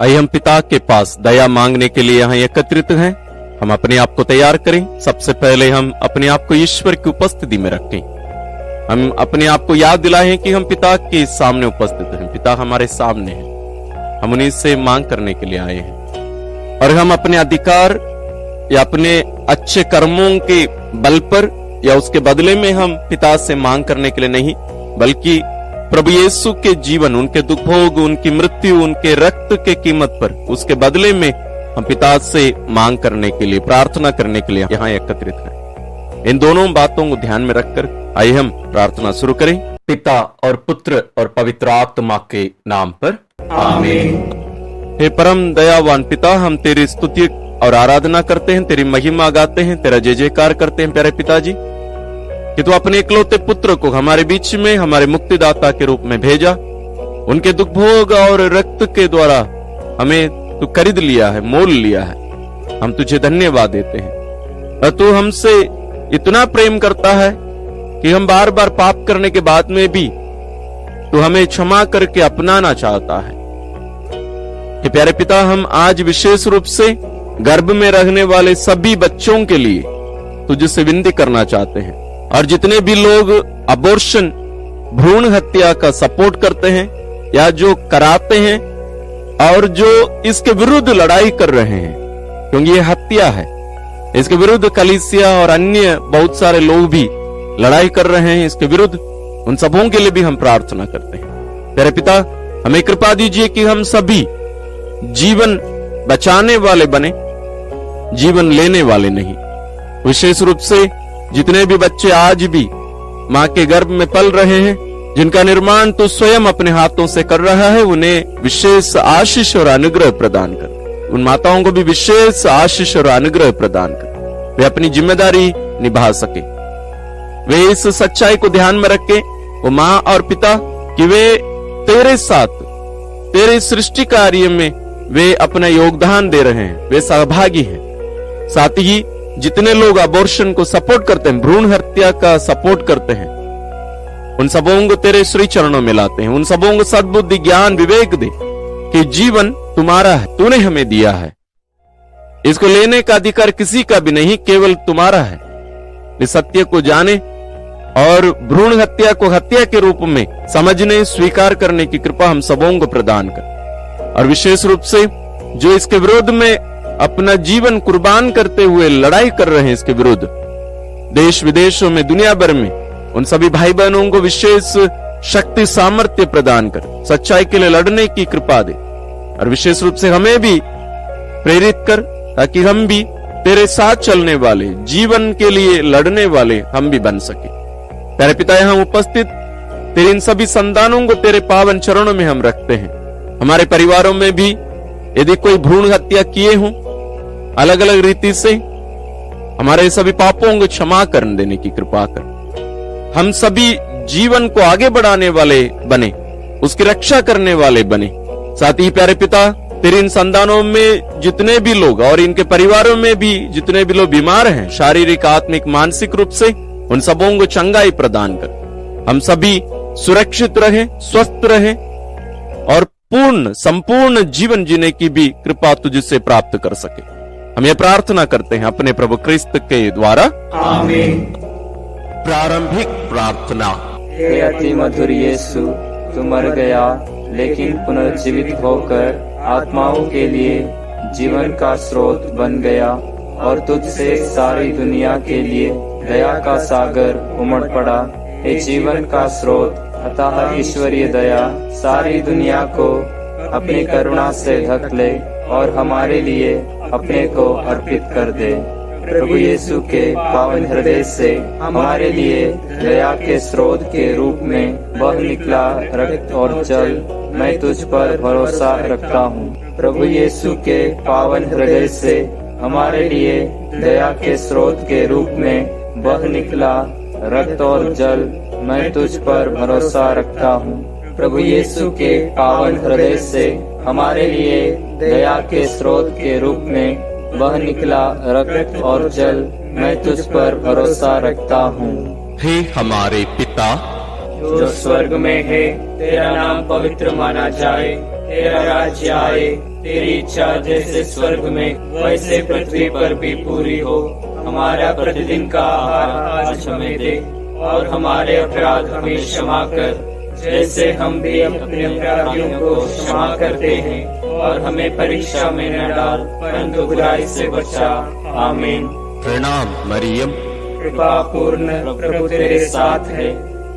आइए हम पिता के पास दया मांगने के लिए यहाँ एकत्रित हैं। हम अपने आप को तैयार करें। सबसे पहले हम अपने आप को ईश्वर की उपस्थिति में रखें। हम अपने आप को याद दिलाएं कि हम पिता के सामने उपस्थित हैं। पिता हमारे सामने हैं। हम उन्हीं से मांग करने के लिए आए हैं और हम अपने अधिकार या अपने अच्छे कर्मों के बल पर या उसके बदले में हम पिता से मांग करने के लिए नहीं, बल्कि प्रभु यीशु के जीवन, उनके दुख भोग, उनकी मृत्यु, उनके रक्त के कीमत पर उसके बदले में हम पिता से मांग करने के लिए, प्रार्थना करने के लिए यहाँ एकत्रित हैं। इन दोनों बातों को ध्यान में रखकर आइए हम प्रार्थना शुरू करें। पिता और पुत्र और पवित्र आत्मा के नाम पर आमीन। हे परम दयावान पिता, हम तेरी स्तुति और आराधना करते हैं, तेरी महिमा गाते हैं, तेरा जय जयकार करते हैं प्यारे पिताजी कि तू अपने इकलौते पुत्र को हमारे बीच में हमारे मुक्तिदाता के रूप में भेजा। उनके दुख भोग और रक्त के द्वारा हमें तू खरीद लिया है, मोल लिया है। हम तुझे धन्यवाद देते हैं। और तू हमसे इतना प्रेम करता है कि हम बार बार पाप करने के बाद में भी तू हमें क्षमा करके अपनाना चाहता है। कि प्यारे पिता, हम आज विशेष रूप से गर्भ में रहने वाले सभी बच्चों के लिए तुझसे विनती करना चाहते हैं। और जितने भी लोग अबॉर्शन, भ्रूण हत्या का सपोर्ट करते हैं या जो कराते हैं और जो इसके विरुद्ध लड़ाई कर रहे हैं, क्योंकि ये हत्या है, इसके विरुद्ध कलीसिया और अन्य बहुत सारे लोग भी लड़ाई कर रहे हैं इसके विरुद्ध, उन सबों के लिए भी हम प्रार्थना करते हैं। तेरे पिता, हमें कृपा दीजिए कि हम सभी जीवन बचाने वाले बने, जीवन लेने वाले नहीं। विशेष रूप से जितने भी बच्चे आज भी मां के गर्भ में पल रहे हैं, जिनका निर्माण तो स्वयं अपने हाथों से कर रहा है, उन्हें विशेष आशीष और अनुग्रह प्रदान कर। उन माताओं को भी विशेष आशीष और अनुग्रह प्रदान कर, वे अपनी जिम्मेदारी निभा सके। वे इस सच्चाई को ध्यान में रखें, वो मां और पिता, कि वे तेरे साथ, तेरे सृष्टि कार्य में वे अपना योगदान दे रहे हैं, वे सहभागी हैं। साथ ही जितने लोग अबॉर्शन को सपोर्ट करते हैं, भ्रूण हत्या का सपोर्ट करते हैं, उन सबों को तेरे श्री चरणों में लाते हैं। उन सबों को सद्बुद्धि, ज्ञान, विवेक दे कि जीवन तुम्हारा है, तूने हमें दिया है, इसको लेने का अधिकार किसी का भी नहीं, केवल तुम्हारा है। इस सत्य को जाने और भ्रूण हत्या को हत्या के रूप में समझने, स्वीकार करने की कृपा हम सबों को प्रदान कर। और विशेष रूप से जो इसके विरोध में अपना जीवन कुर्बान करते हुए लड़ाई कर रहे हैं, इसके विरुद्ध देश विदेशों में, दुनिया भर में, उन सभी भाई बहनों को विशेष शक्ति, सामर्थ्य प्रदान कर सच्चाई के लिए लड़ने की कृपा दे। और विशेष रूप से हमें भी प्रेरित कर, ताकि हम भी तेरे साथ चलने वाले, जीवन के लिए लड़ने वाले हम भी बन सके। तेरे पिता, यहाँ उपस्थित तेरे इन सभी संतानों को तेरे पावन चरणों में हम रखते हैं। हमारे परिवारों में भी यदि कोई भ्रूण हत्या किए हों, अलग अलग रीति से, हमारे सभी पापों को क्षमा कर देने की कृपा कर। हम सभी जीवन को आगे बढ़ाने वाले बने, उसकी रक्षा करने वाले बने। साथ ही प्यारे पिता, तेरे इन संतानों में जितने भी लोग और इनके परिवारों में भी जितने भी लोग बीमार हैं, शारीरिक, आत्मिक, मानसिक रूप से, उन सबों को चंगाई प्रदान कर। हम सभी सुरक्षित रहे, स्वस्थ रहे और पूर्ण, संपूर्ण जीवन जीने की भी कृपा तुझसे प्राप्त कर सके। हम ये प्रार्थना करते हैं अपने प्रभु क्रिस्त के द्वारा, आमीन। प्रारंभिक प्रार्थना। हे अति मधुर यीशु, तू मर गया लेकिन पुनर्जीवित होकर आत्माओं के लिए जीवन का स्रोत बन गया और तुझसे सारी दुनिया के लिए दया का सागर उमड़ पड़ा। हे जीवन का स्रोत, अतः ईश्वरीय दया सारी दुनिया को अपनी करुणा से ढक ले और हमारे लिए अपने को अर्पित कर दे। प्रभु यीशु के पावन हृदय से हमारे लिए दया के स्रोत के रूप में बह निकला रक्त और जल, मैं तुझ पर भरोसा रखता हूँ। प्रभु यीशु के पावन हृदय से हमारे लिए दया के स्रोत के रूप में बह निकला रक्त और जल, मैं तुझ पर भरोसा रखता हूँ। प्रभु यीशु के पावन हृदय से हमारे लिए दया के स्रोत के रूप में बह निकला रक्त और जल, मैं तुझ पर भरोसा रखता हूँ। हे हमारे पिता जो स्वर्ग में है, तेरा नाम पवित्र माना जाए, तेरा राज्य आए, तेरी इच्छा जैसे स्वर्ग में वैसे पृथ्वी पर भी पूरी हो। हमारा प्रतिदिन का आहार आज हमें दे, और हमारे अपराध हमें क्षमा कर, जैसे हम भी अपने अपराधियों को क्षमा करते हैं, और हमें परीक्षा में न डाल, परंतु बुराई से बचा। आमीन। प्रणाम मरियम, कृपा पूर्ण प्रभु तेरे साथ है,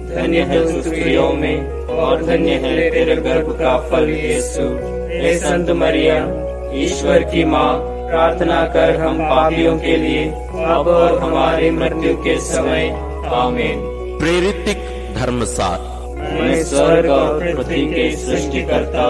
धन्य है तू स्त्रियों में, और धन्य है तेरे गर्भ का फल यीशु। हे संत मरियम, ईश्वर की माँ, प्रार्थना कर हम पापियों के लिए, अब और हमारी मृत्यु के समय। आमीन। प्रेरितिक धर्मसार। मैं स्वर्ग और पृथ्वी के सृष्टिकर्ता,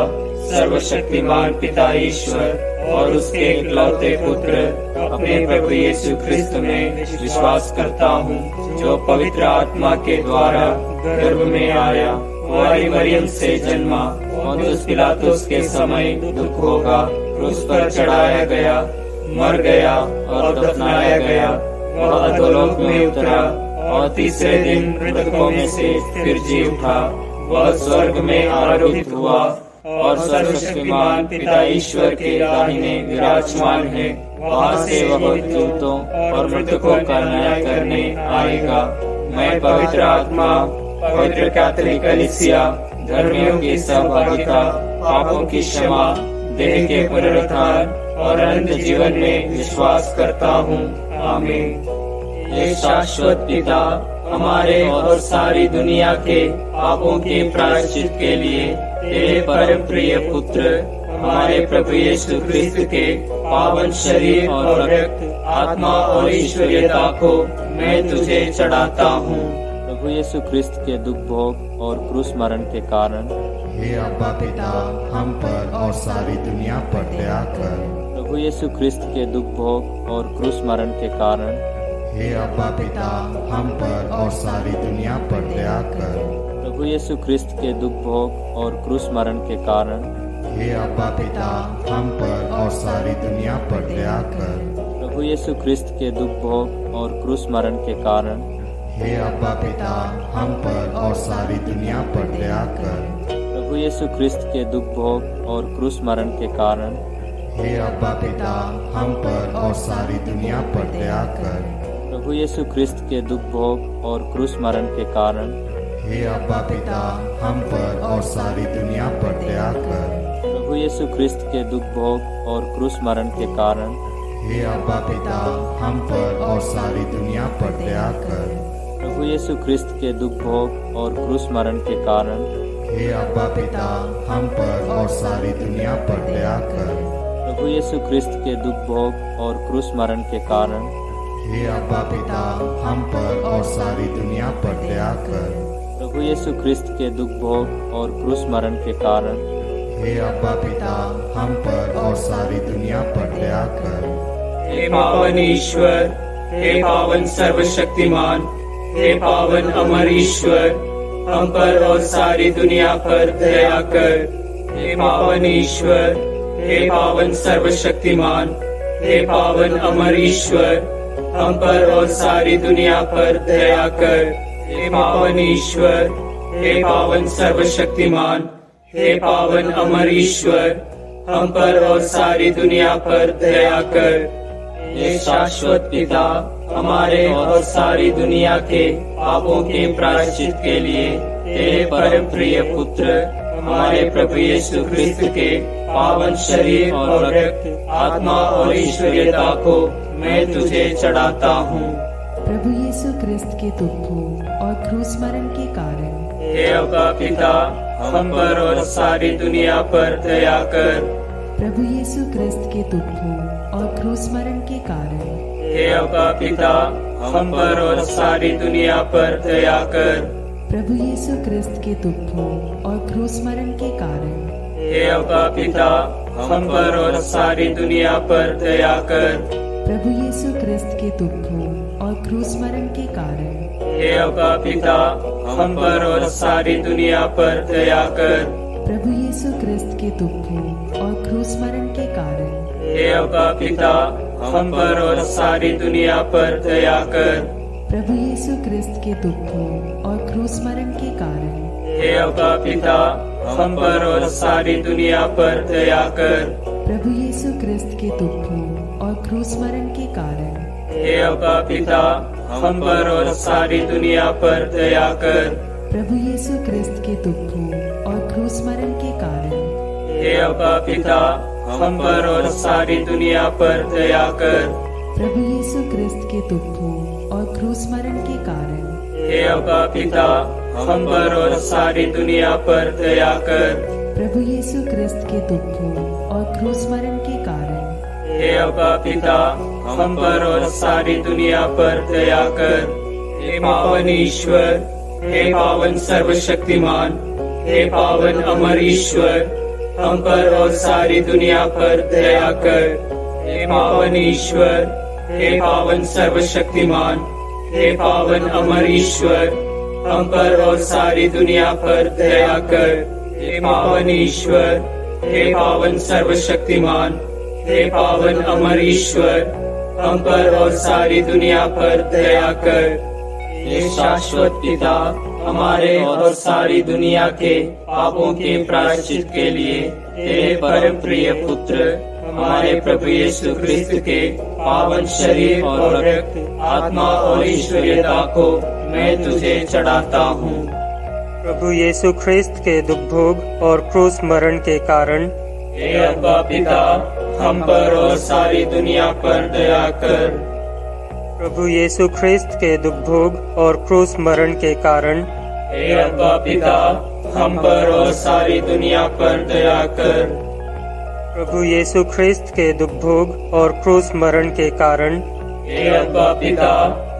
सर्वशक्तिमान पिता ईश्वर और उसके इकलौते पुत्र अपने प्रभु यीशु क्रिस्त में विश्वास करता हूँ, जो पवित्र आत्मा के द्वारा गर्भ में आया, कुंवारी मरियम से जन्मा, पोंतियुस पिलातुस के समय दुख होगा, क्रूस पर चढ़ाया गया, मर गया और दफनाया गया, वह अधोलोक में उतरा और तीसरे दिन मृतकों में से फिर जी उठा, वह स्वर्ग में आरोहित हुआ और सर्वशक्तिमान पिता ईश्वर के दाहिने विराजमान है। वहाँ से वह जीवितों और मृतकों का न्याय करने आएगा। मैं पवित्र आत्मा, पवित्र कैथोलिक कलीसिया, धर्मियों की सहभागिता, पापों की क्षमा, देह के पुनरुत्थान और अनंत जीवन में विश्वास करता हूँ। आमीन। हे शाश्वत पिता, हमारे और सारी दुनिया के पापों के प्रायश्चित के लिए तेरे परम प्रिय पुत्र हमारे प्रभु यीशु क्रिस्त के पावन शरीर और रक्त, आत्मा और ईश्वरीयता को मैं तुझे चढ़ाता हूँ। प्रभु यीशु क्रिस्त के दुख भोग और क्रूस मरण के कारण हे अब्बा पिता, हम पर और सारी दुनिया पर दया कर। प्रभु यीशु क्रिस्त के दुख भोग और क्रूस मरण के कारण हे अब्बा पिता, हम पर और सारी दुनिया पर दया कर। प्रभु यीशु क्रिस्त के दुख भोग और क्रूस मरण के कारण हे अब्बा पिता, हम पर और सारी दुनिया पर दया कर। प्रभु यीशु क्रिस्त के दुख भोग और क्रूस मरण के कारण हे अब्बा पिता, हम पर और सारी दुनिया पर दया कर। प्रभु यीशु क्रिस्त के दुख भोग और क्रूस मरण के कारण हे अब्बा पिता, हम पर और सारी दुनिया पर दया कर। प्रभु यीशु क्रिस्त के दुख भोग और क्रूस मरण के कारण हे अब्बा पिता, हम पर और सारी दुनिया पर दया कर। प्रभु यीशु क्रिस्त के दुख भोग और क्रूस मरण के कारण हे अब्बा पिता, हम पर और सारी दुनिया पर दया कर। प्रभु यीशु क्रिस्त के दुख भोग और क्रूस मरण के कारण हे अब्बा पिता, हम पर और सारी दुनिया पर दया कर। प्रभु यीशु क्रिस्त के दुख भोग और क्रूस मरण के कारण हे अब्बा पिता, हम पर और सारी दुनिया पर दया कर। प्रभु यीशु क्रिस्त के दुख भोग और क्रूस मरण के कारण हे अब्बा पिता, हम पर और सारी दुनिया पर दया कर। हे पावन ईश्वर, हे पावन सर्वशक्तिमान, हे पावन अमर ईश्वर, हम पर और सारी दुनिया पर दया कर। हे पावन ईश्वर, हे पावन सर्वशक्तिमान, हे पावन अमर ईश्वर, हम पर और सारी दुनिया पर दया कर। हे पावन ईश्वर, हे पावन सर्वशक्तिमान, हे पावन अमर ईश्वर, हम पर और सारी दुनिया पर दया कर। हे शाश्वत पिता, हमारे और सारी दुनिया के पापों के प्रायश्चित के लिए तेरे परम प्रिय पुत्र हमारे प्रभु यीशु क्रिस्त के पावन शरीर और रक्त, आत्मा और ईश्वरीयता को मैं तुझे चढ़ाता हूँ। प्रभु यीशु क्रिस्त के दुखों और क्रूस मरण के कारण हे अब्बा पिता, हम पर और सारी दुनिया पर दया कर। प्रभु यीशु क्रिस्त के दुखों और क्रूस मरण के कारण हे अब्बा पिता, हम पर और सारी दुनिया पर दया कर। प्रभु यीशु क्रिस्त के दुखों और क्रूस मरण के कारण हे अब्बा पिता, हम पर और सारी दुनिया पर दया कर। प्रभु यीशु क्रिस्त के दुखों और क्रूस मरण के कारण हे अब्बा पिता, हम पर और सारी दुनिया पर दया कर। प्रभु यीशु क्रिस्त के दुखों और क्रूस मरण के कारण हे अब्बा पिता, हम पर और सारी दुनिया पर दया कर। प्रभु यीशु क्रिस्त के दुखों और क्रूस मरण के कारण हे अब्बा पिता, हम पर और सारी दुनिया पर दया कर। प्रभु यीशु क्रिस्त के दुखों और क्रूस मरण के कारण हे अब्बा पिता, हम पर और सारी दुनिया पर दया कर। प्रभु यीशु क्रिस्त के दुखों और क्रूस मरण के कारण हे अब्बा पिता, हम पर और सारी दुनिया पर दया कर। प्रभु यीशु क्रिस्त के दुखों और क्रूस मरण के कारण हे अब्बा पिता, हम पर और सारी दुनिया पर दया कर। प्रभु यीशु क्रिस्त के दुखों और क्रूस मरण के कारण हे अब्बा पिता, हम पर और सारी दुनिया पर दया कर। हे पावन ईश्वर, हे पावन सर्वशक्तिमान, हे पावन अमर ईश्वर, हम पर और सारी दुनिया पर दया कर। हे पावन ईश्वर, हे पावन सर्वशक्तिमान, हे पावन अमर ईश्वर, हम पर और सारी दुनिया पर दया कर। हे पावन ईश्वर, हे पावन सर्वशक्तिमान, हे पावन अमर ईश्वर, हम पर और सारी दुनिया पर दया कर। हे शाश्वत पिता, हमारे और सारी दुनिया के पापों के प्रायश्चित के लिए तेरे परम प्रिय पुत्र हमारे प्रभु यीशु क्रिस्त के पावन शरीर और रक्त, आत्मा और ईश्वरीयता को मैं तुझे चढ़ाता हूँ। प्रभु यीशु ख्रिस्त के दुख भोग और क्रूस मरण के कारण हे अब्बा पिता, हम पर और सारी दुनिया पर दया कर। प्रभु यीशु ख्रिस्त के दुख भोग और क्रूस मरण के कारण हे अब्बा पिता, हम पर और सारी दुनिया पर दया कर। प्रभु यीशु ख्रिस्त के दुख भोग और क्रूस मरण के कारण हे अब्बा पिता,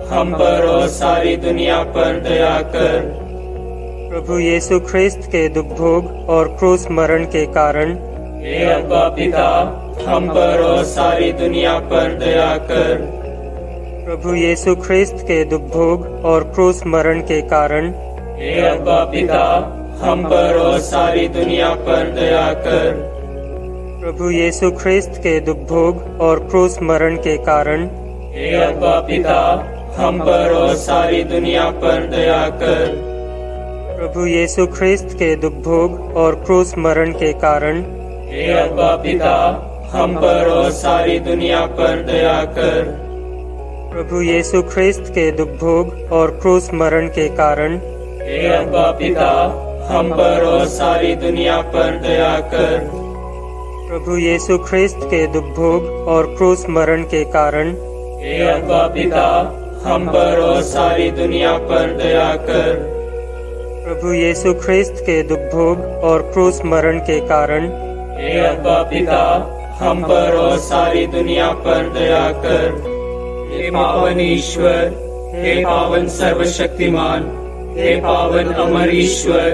हम पर और सारी दुनिया पर दया कर। प्रभु यीशु ख्रिस्त के दुख भोग और क्रूस मरण के कारण हे अब्बा पिता, हम पर और सारी दुनिया पर दया कर। प्रभु यीशु ख्रिस्त के दुख भोग और क्रूस मरण के कारण हे अब्बा पिता, हम पर और सारी दुनिया पर दया कर। प्रभु यीशु ख्रिस्त के दुख भोग और क्रूस मरण के कारण हे अब्बा पिता, हम पर और सारी दुनिया पर दया कर। प्रभु यीशु ख्रिस्त के दुख भोग और क्रूस मरण के कारण हे अब्बा पिता, हम पर और सारी दुनिया पर दया कर। प्रभु यीशु ख्रिस्त के दुख भोग और क्रूस मरण के कारण हे अब्बा पिता, हम पर और सारी दुनिया पर दया कर। प्रभु यीशु ख्रिस्त के दुख भोग और क्रूस मरण के कारण हे अब्बा पिता, हम पर और सारी दुनिया पर दया कर। प्रभु यीशु ख्रिस्त के दुख भोग और क्रूस मरण के कारण हे अब्बा पिता, हम पर और सारी दुनिया पर दया कर। हे पावन ईश्वर, हे पावन सर्वशक्तिमान, हे पावन अमर ईश्वर,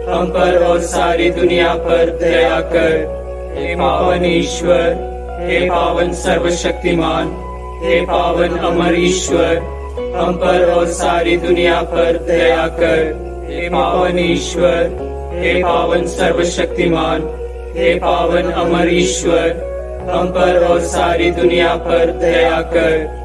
हम पर और सारी दुनिया पर दया कर। हे पावन ईश्वर, हे पावन सर्वशक्तिमान, हे पावन अमर ईश्वर, हम पर और सारी दुनिया पर दया कर। हे पावन ईश्वर, हे पावन सर्वशक्तिमान, हे पावन अमर ईश्वर, हम पर और सारी दुनिया पर दया कर।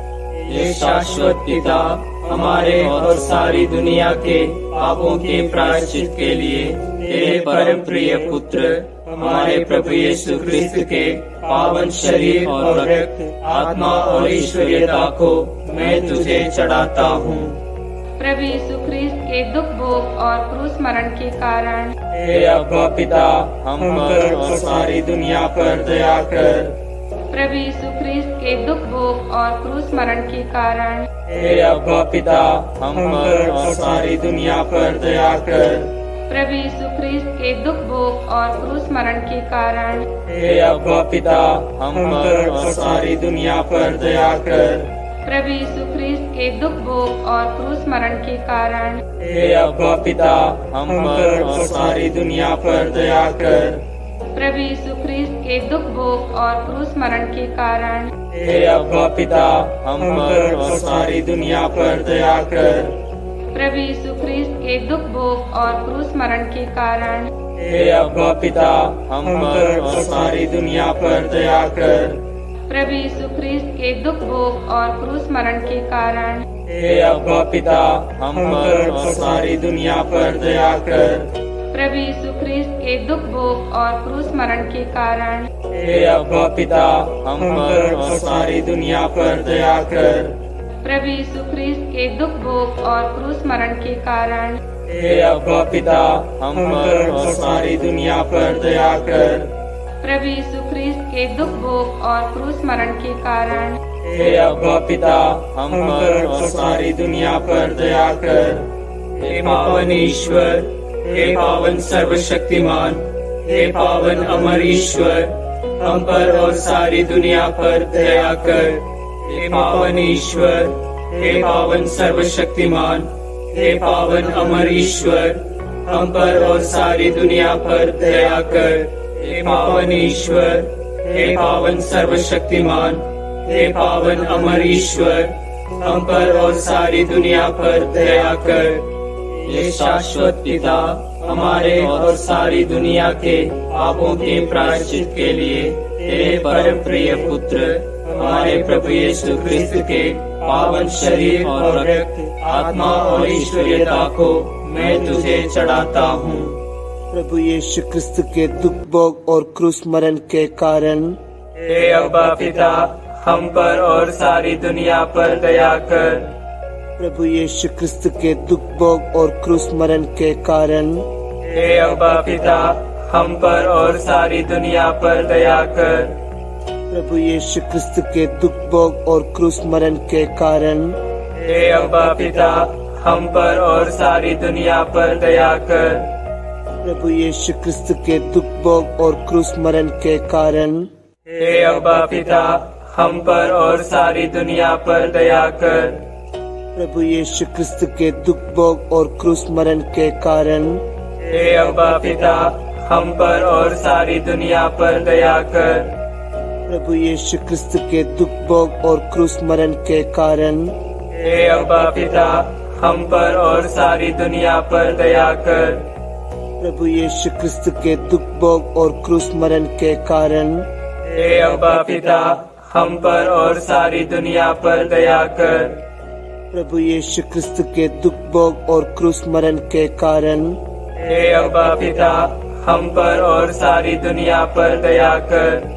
हे शाश्वत पिता, हमारे और सारी दुनिया के पापों के प्रायश्चित के लिए तेरे परम प्रिय पुत्र हमारे प्रभु यीशु क्रिस्त के पावन शरीर और रक्त, आत्मा और ईश्वरीयता को मैं तुझे चढ़ाता हूँ। प्रभु यीशु ख्रिस्त के दुख भोग और क्रूस मरण के कारण हे अब्बा पिता, हम पर और सारी दुनिया पर दया कर। प्रभु यीशु ख्रिस्त के दुख भोग और क्रूस मरण के कारण हे अब्बा पिता, हम पर और सारी दुनिया पर दया कर। प्रभु यीशु ख्रिस्त के दुख भोग और क्रूस मरण के कारण हे अब्बा पिता, हम पर और सारी दुनिया पर दया कर। प्रभु यीशु ख्रिस्त के दुख भोग और क्रूस मरण के कारण हे अब्बा पिता, हम पर और सारी दुनिया पर दया कर। प्रभु यीशु ख्रिस्त के दुख भोग और क्रूस मरण के कारण हे अब्बा पिता, हम पर और सारी दुनिया पर दया कर। प्रभु यीशु ख्रिस्त के दुख भोग और क्रूस मरण के कारण हे अब्बा पिता, हम पर और सारी दुनिया पर दया कर। प्रभु यीशु ख्रिस्त के दुख भोग और क्रूस मरण के कारण हे अब्बा पिता, हम पर और सारी दुनिया पर दया कर। प्रभु यीशु ख्रिस्त के दुख भोग और क्रूस मरण के कारण हे अब्बा पिता, हम पर और सारी दुनिया पर दया कर। प्रभु यीशु ख्रिस्त के दुख भोग और क्रूस मरण के कारण हे अब्बा पिता, हम पर और सारी दुनिया पर दया कर। प्रभु यीशु ख्रिस्त के दुख भोग और क्रूस मरण के कारण हे अब्बा पिता, हम पर और सारी दुनिया पर दया कर। हे पावन ईश्वर, हे पावन सर्वशक्तिमान, हे पावन अमर ईश्वर, हम पर और सारी दुनिया पर दया कर। हे पावन ईश्वर, हे पावन सर्वशक्तिमान, हे पावन अमर ईश्वर, हम पर और सारी दुनिया पर दया कर। हे पावन ईश्वर, हे पावन सर्वशक्तिमान, हे पावन अमर ईश्वर, हम पर और सारी दुनिया पर दया कर। हे शाश्वत पिता, हमारे और सारी दुनिया के पापों के प्रायश्चित के लिए तेरे परम प्रिय पुत्र हमारे प्रभु यीशु ख्रिस्त के पावन शरीर और रक्त, आत्मा और ईश्वरीयता को मैं तुझे चढ़ाता हूँ। प्रभु यीशु क्रिस्त के दुख भोग और क्रूस मरण के कारण हे अब्बा पिता, हम पर और सारी दुनिया पर दया कर। प्रभु यीशु क्रिस्त के दुख भोग और क्रूस मरण के कारण हे अब्बा पिता, हम पर और सारी दुनिया पर दया कर। प्रभु यीशु क्रिस्त के दुख भोग और क्रूस मरण के कारण हे अब्बा पिता, हम पर और सारी दुनिया पर दया कर। प्रभु यीशु क्रिस्त के दुख भोग और क्रूस मरण के कारण हे अब्बा पिता, हम पर और सारी दुनिया पर दया कर। प्रभु यीशु क्रिस्त के दुख भोग और क्रूस मरण के कारण हे अब्बा पिता, हम पर और सारी दुनिया पर दया कर। प्रभु यीशु क्रिस्त के दुख भोग और क्रूस मरण के कारण हे अब्बा पिता, हम पर और सारी दुनिया पर दया कर। प्रभु यीशु क्रिस्त के दुख भोग और क्रूस मरण के कारण हे अब्बा पिता, हम पर और सारी दुनिया पर दया कर। प्रभु यीशु क्रिस्त के दुख भोग और क्रूस मरण के कारण हे अब्बा पिता, हम पर और सारी दुनिया पर दया कर।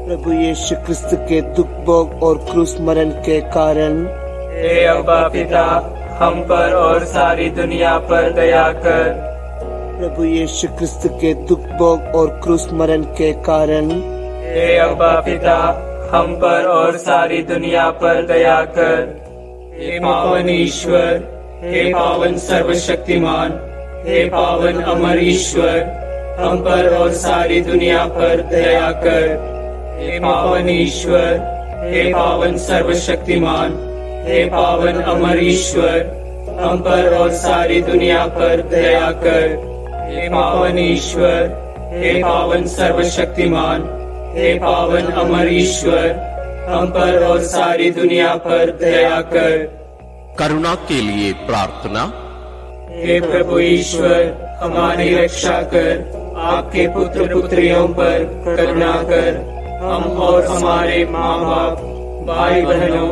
प्रभु यीशु क्रिस्त के दुख भोग और क्रूस मरण के कारण हे अब्बा पिता, हम पर और सारी दुनिया पर दया कर। प्रभु यीशु क्रिस्त के दुख भोग और क्रूस मरण के कारण हे अब्बा पिता, हम पर और सारी दुनिया पर दया कर। हे पावन ईश्वर, हे पावन सर्वशक्तिमान, हे पावन अमर ईश्वर, हम पर और सारी दुनिया पर दया कर। हे पावन ईश्वर, हे पावन सर्वशक्तिमान, हे पावन अमर ईश्वर, हम पर और सारी दुनिया पर दया कर। हे पावन ईश्वर, हे पावन सर्वशक्तिमान, हे पावन अमर ईश्वर, हम पर और सारी दुनिया पर दया कर। करुणा के लिए प्रार्थना। हे प्रभु ईश्वर, हमारी रक्षा कर, आपके पुत्र पुत्रियों पर करुणा कर। हम और हमारे माँ बाप, भाई बहनों,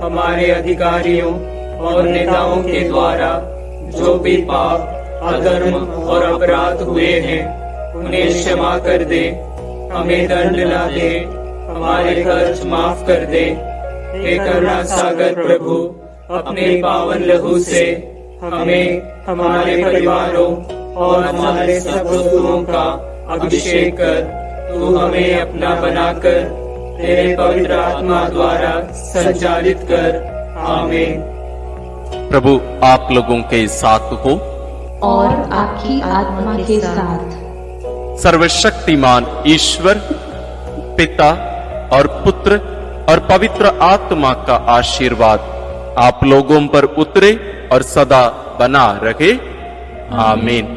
हमारे अधिकारियों और नेताओं के द्वारा जो भी पाप, अधर्म और अपराध हुए हैं, उन्हें क्षमा कर दे। हमें दंड ना दे, हमारे कर्ज माफ कर दे। हे करुणा सागर प्रभु, अपने पावन लहू से हमें, हमारे परिवारों और हमारे सब वस्तुओं का अभिषेक कर। तू हमें अपना बनाकर तेरे पवित्र आत्मा द्वारा संचालित कर। आमीन। प्रभु आप लोगों के साथ हो और आपकी आत्मा के साथ। सर्वशक्तिमान ईश्वर पिता और पुत्र और पवित्र आत्मा का आशीर्वाद आप लोगों पर उतरे और सदा बना रहे। आमीन।